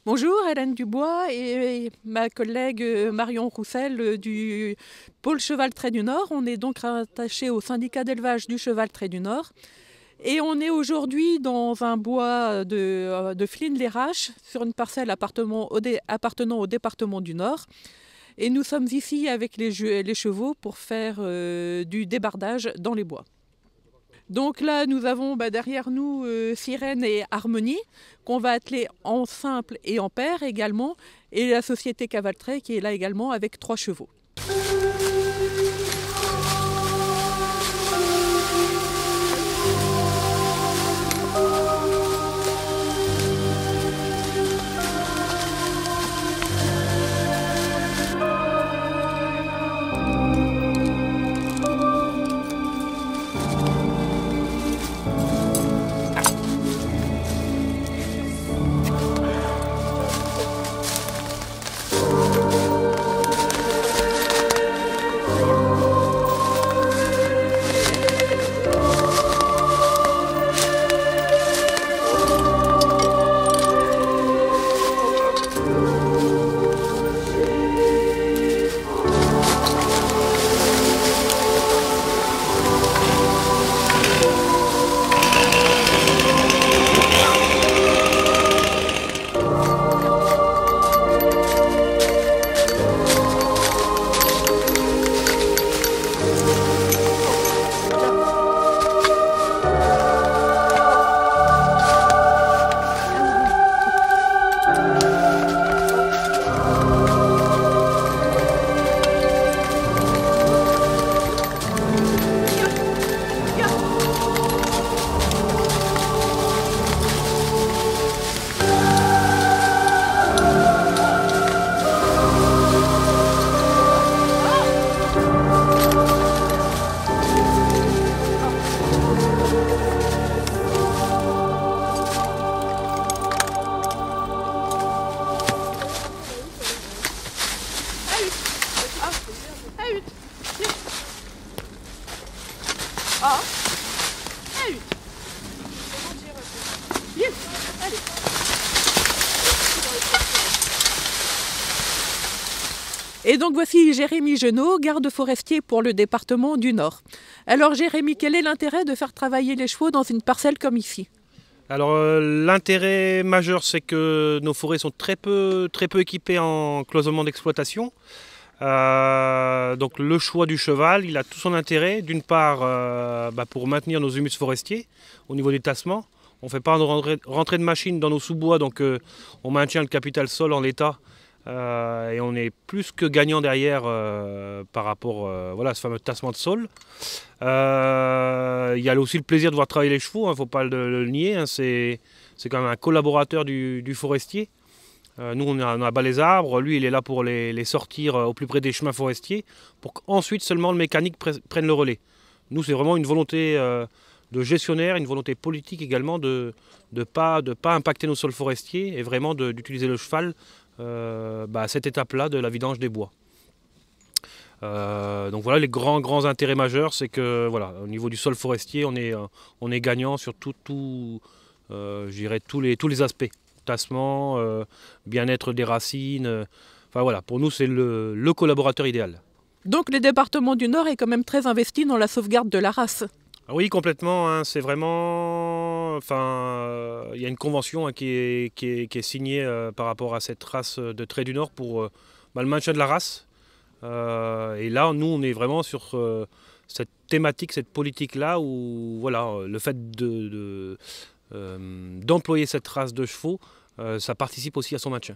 Bonjour, Hélène Dubois et ma collègue Marion Roussel du pôle Cheval Trait du Nord. On est donc rattachés au syndicat d'élevage du Cheval Trait du Nord. Et on est aujourd'hui dans un bois de Flines-les-Raches, sur une parcelle appartenant au département du Nord. Et nous sommes ici avec les chevaux pour faire du débardage dans les bois. Donc là, nous avons derrière nous Sirène et Harmonie, qu'on va atteler en simple et en paire également, et la société Cavaltrait qui est là également avec 3 chevaux. Et donc voici Jérémy Genot, garde forestier pour le département du Nord. Alors Jérémy, quel est l'intérêt de faire travailler les chevaux dans une parcelle comme ici ? Alors l'intérêt majeur, c'est que nos forêts sont très peu équipées en cloisonnement d'exploitation. Donc le choix du cheval, il a tout son intérêt. D'une part pour maintenir nos humus forestiers au niveau des tassements. On ne fait pas rentrer de machines dans nos sous-bois, donc on maintient le capital sol en l'état. Et on est plus que gagnant derrière par rapport à ce fameux tassement de sol. Il y a aussi le plaisir de voir travailler les chevaux, il ne faut pas le nier, hein, c'est quand même un collaborateur du forestier. Nous on abat les arbres, lui il est là pour les sortir au plus près des chemins forestiers, pour qu'ensuite seulement le mécanique prenne le relais. Nous c'est vraiment une volonté de gestionnaire, une volonté politique également de pas impacter nos sols forestiers et vraiment d'utiliser le cheval à cette étape-là de la vidange des bois. Donc voilà les grands intérêts majeurs, c'est que voilà, au niveau du sol forestier, on est gagnant sur je dirais tous les aspects. Tassement, bien-être des racines, enfin voilà, pour nous c'est le collaborateur idéal. Donc le département du Nord est quand même très investi dans la sauvegarde de la race. Oui, complètement, hein, c'est vraiment... il y a une convention qui est signée par rapport à cette race de trait du Nord pour le maintien de la race. Et là, nous, on est vraiment sur cette thématique, cette politique-là, où voilà, le fait d'employer cette race de chevaux, ça participe aussi à son maintien.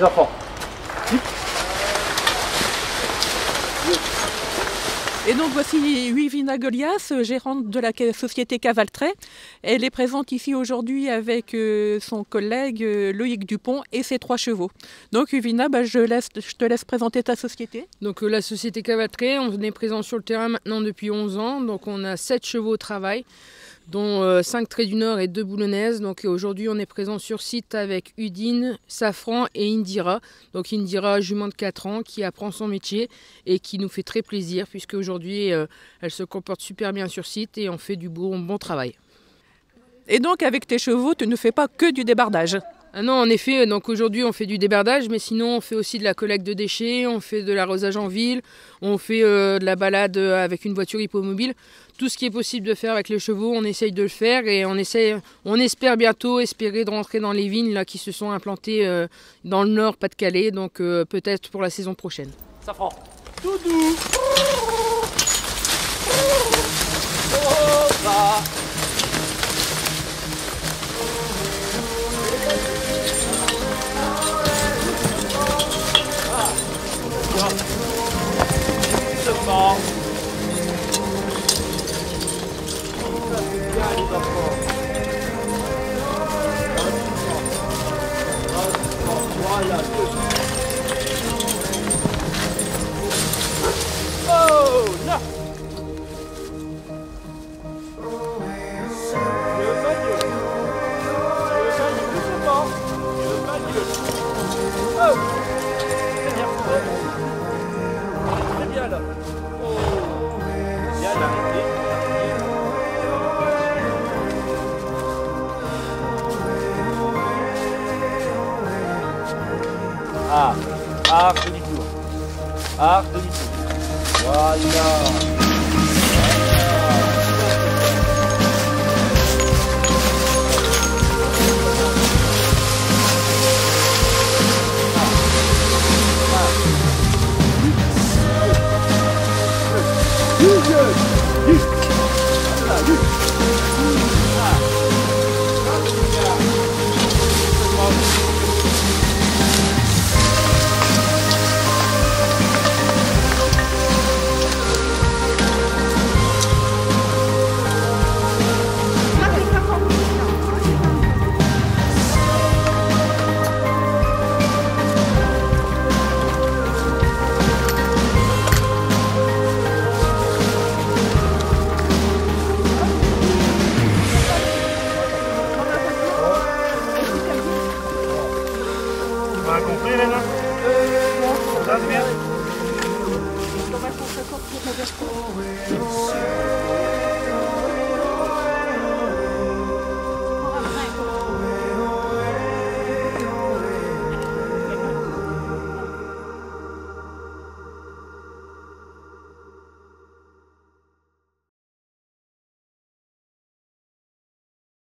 enfants. Et donc voici Uyvina Golias, gérante de la société Cavaltrait. Elle est présente ici aujourd'hui avec son collègue Loïc Dupont et ses 3 chevaux. Donc Uyvina, je te laisse présenter ta société. Donc la société Cavaltrait, on est présent sur le terrain maintenant depuis 11 ans. Donc on a 7 chevaux au travail, dont 5 traits du Nord et 2 boulonnaises. Donc aujourd'hui on est présent sur site avec Udine, Safran et Indira. Donc Indira, jument de 4 ans, qui apprend son métier et qui nous fait très plaisir puisque aujourd'hui elle se comporte super bien sur site et on fait du bon travail. Et donc avec tes chevaux, tu ne fais pas que du débardage? Ah non, en effet, donc aujourd'hui on fait du débardage, mais sinon on fait aussi de la collecte de déchets, on fait de l'arrosage en ville, on fait de la balade avec une voiture hippomobile. Tout ce qui est possible de faire avec les chevaux, on essaye de le faire et on espère bientôt de rentrer dans les vignes là, qui se sont implantées dans le Nord, Pas-de-Calais, donc peut-être pour la saison prochaine. Ça prend. Doudou. Oh, bah. Doucement. Bien les enfants. Voilà. Oh là. Le bagneux. Doucement. Le bagneux. Oh. Très bien. Très bien là. Oh. Bien arrêté. Demi-tour. Demi-tour. Voilà. Good.